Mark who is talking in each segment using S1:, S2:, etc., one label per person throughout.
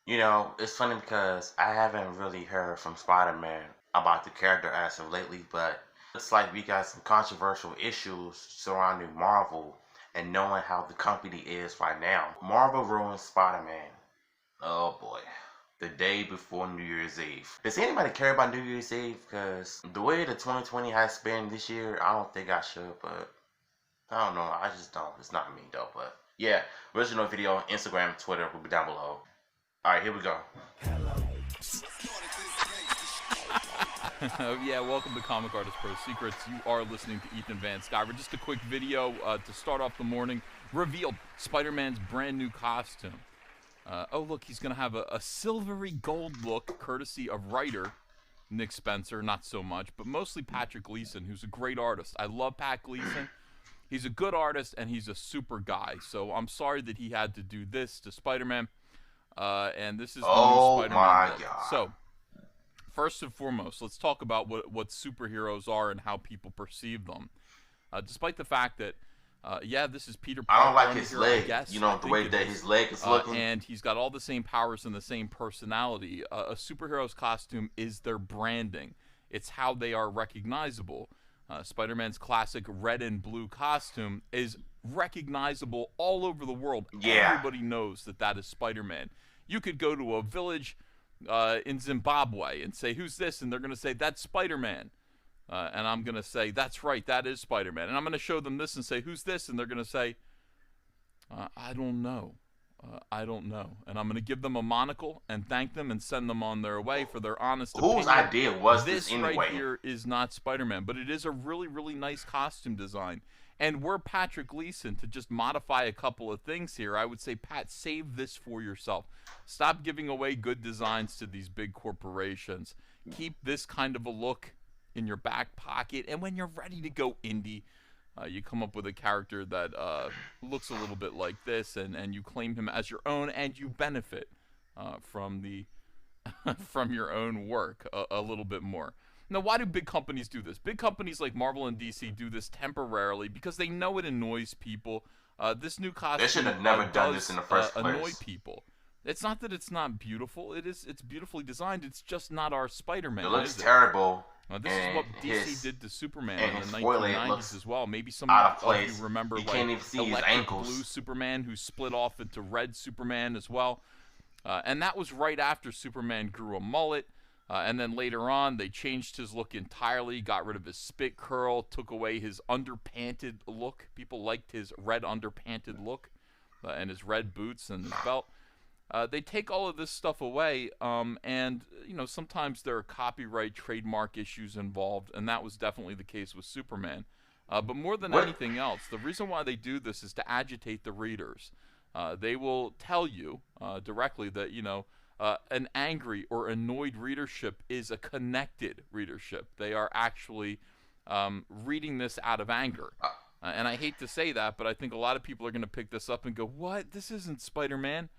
S1: It's funny because I haven't really heard from Spider-Man about the character as of lately, but it's like we got some controversial issues surrounding Marvel and knowing how the company is right now. Marvel ruined Spider-Man. Oh boy. The day before New Year's Eve. Does anybody care about New Year's Eve? Because the way the 2020 has been this year, I don't think I should, but I don't know. I just don't. It's not me though, but yeah. Original video, Instagram, Twitter will be down below. Alright, here we go.
S2: Yeah, welcome to Comic Artist Pro Secrets. You are listening to Ethan Van Sciver. Just a quick video to start off the morning. Revealed Spider-Man's brand new costume. Oh, look, he's going to have a silvery gold look, courtesy of writer Nick Spencer. Not so much, but mostly Patrick Gleason, who's a great artist. I love Pat Gleason. He's a good artist, and he's a super guy. So I'm sorry that he had to do this to Spider-Man. And this is the new Spider-Man
S1: my
S2: look.
S1: God.
S2: So, first and foremost, let's talk about what superheroes are and how people perceive them. Despite the fact that, this is Peter Parker.
S1: I don't like his
S2: here,
S1: leg.
S2: I guess.
S1: The way that his leg is looking.
S2: And he's got all the same powers and the same personality. A superhero's costume is their branding. It's how they are recognizable. Spider-Man's classic red and blue costume is recognizable all over the world.
S1: Yeah.
S2: Everybody knows that is Spider-Man. You could go to a village in Zimbabwe and say, "Who's this?" And they're going to say, "That's Spider-Man." And I'm going to say, "That's right, that is Spider-Man." And I'm going to show them this and say, "Who's this?" And they're going to say, "I don't know. I don't know." And I'm going to give them a monocle and thank them and send them on their way for their honest opinion.
S1: Whose idea was this anyway?
S2: Right here is not Spider-Man, but it is a really, really nice costume design. And we're Patrick Gleason to just modify a couple of things here. I would say, Pat, save this for yourself. Stop giving away good designs to these big corporations. Keep this kind of a look in your back pocket. And when you're ready to go indie, you come up with a character that looks a little bit like this, and you claim him as your own, and you benefit from the from your own work a little bit more. Now, why do big companies do this? Big companies like Marvel and DC do this temporarily because they know it annoys people. This new costume
S1: they should have never done this in the first place.
S2: Annoy people. It's not that it's not beautiful. It's beautifully designed. It's just not our Spider-Man.
S1: It looks terrible.
S2: This is what DC did to Superman in the 1990s as well. Maybe some
S1: of
S2: you remember
S1: can't even see his
S2: Electric
S1: ankles.
S2: Blue Superman, who split off into Red Superman as well. And that was right after Superman grew a mullet. And then later on, they changed his look entirely, got rid of his spit curl, took away his underpanted look. People liked his red underpanted look and his red boots and his belt. They take all of this stuff away, and sometimes there are copyright, trademark issues involved, and that was definitely the case with Superman. But more than anything else, the reason why they do this is to agitate the readers. They will tell you directly that an angry or annoyed readership is a connected readership. They are actually reading this out of anger. And I hate to say that, but I think a lot of people are going to pick this up and go, "What? This isn't Spider-Man."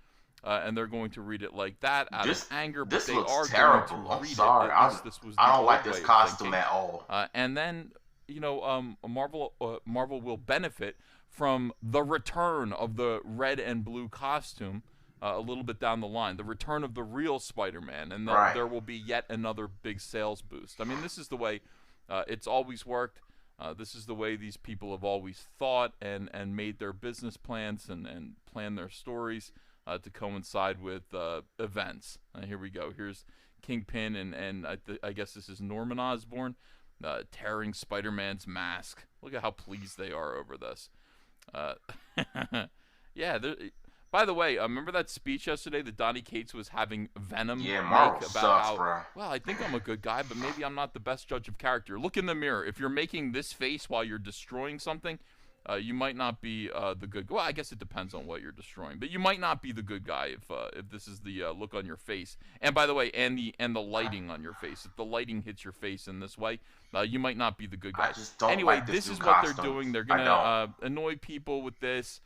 S2: And they're going to read it like that out of anger, but they are
S1: terrible.
S2: going to read
S1: I'm sorry.
S2: it.
S1: I don't like this costume at all.
S2: And then, Marvel will benefit from the return of the red and blue costume a little bit down the line, the return of the real Spider-Man, and there will be yet another big sales boost. I mean, this is the way it's always worked. This is the way these people have always thought and made their business plans and planned their stories to coincide with events. Here we go. Here's Kingpin, and I guess this is Norman Osborn tearing Spider-Man's mask. Look at how pleased they are over this. Yeah. By the way, remember that speech yesterday that Donnie Cates was having Venom make about how,
S1: bro.
S2: well, I think I'm a good guy, but maybe I'm not the best judge of character. Look in the mirror. If you're making this face while you're destroying something, you might not be the good guy. Well, I guess it depends on what you're destroying, but you might not be the good guy if this is the look on your face. And by the way, and the lighting on your face. If the lighting hits your face in this way, you might not be the good guy.
S1: I just don't
S2: anyway,
S1: like
S2: this
S1: new
S2: is what
S1: costumes.
S2: they're doing. They're gonna annoy people with this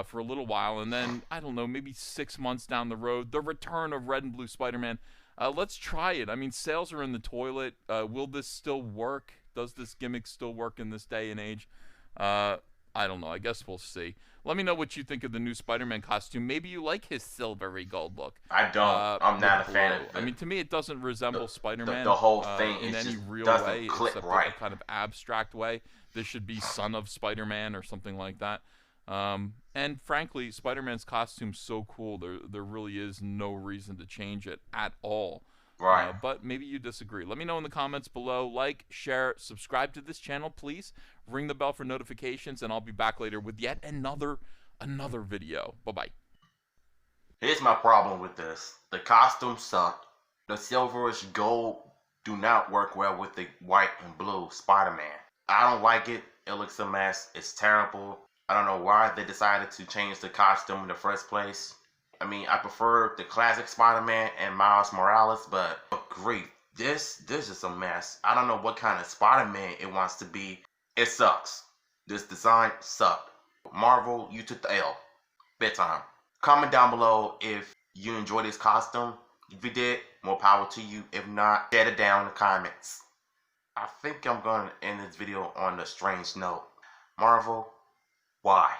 S2: for a little while, and then I don't know, maybe 6 months down the road, the return of Red and Blue Spider-Man. Let's try it. I mean, sales are in the toilet. Will this still work? Does this gimmick still work in this day and age? I don't know. I guess we'll see. Let me know what you think of the new Spider-Man costume. Maybe you like his silvery gold look.
S1: I don't. I'm
S2: With
S1: not a fan
S2: blue.
S1: of
S2: I mean, to me, it doesn't resemble
S1: the
S2: Spider-Man
S1: whole thing.
S2: in
S1: It
S2: any
S1: just
S2: real
S1: doesn't
S2: way,
S1: click
S2: except
S1: right.
S2: a kind of abstract way. This should be Son of Spider-Man or something like that. And frankly, Spider-Man's costume's so cool. There really is no reason to change it at all.
S1: Right.
S2: But maybe you disagree. Let me know in the comments below. Like, share, subscribe to this channel, please. Ring the bell for notifications, and I'll be back later with yet another video. Bye-bye.
S1: Here's my problem with this. The costume sucked. The silverish gold do not work well with the white and blue Spider-Man. I don't like it. It looks a mess. It's terrible. I don't know why they decided to change the costume in the first place. I mean, I prefer the classic Spider-Man and Miles Morales, but grief, this is a mess. I don't know what kind of Spider-Man it wants to be. It sucks. This design sucked. Marvel, you took the L. Big time. Comment down below if you enjoyed this costume. If you did, more power to you. If not, share it down in the comments. I think I'm going to end this video on a strange note. Marvel, why?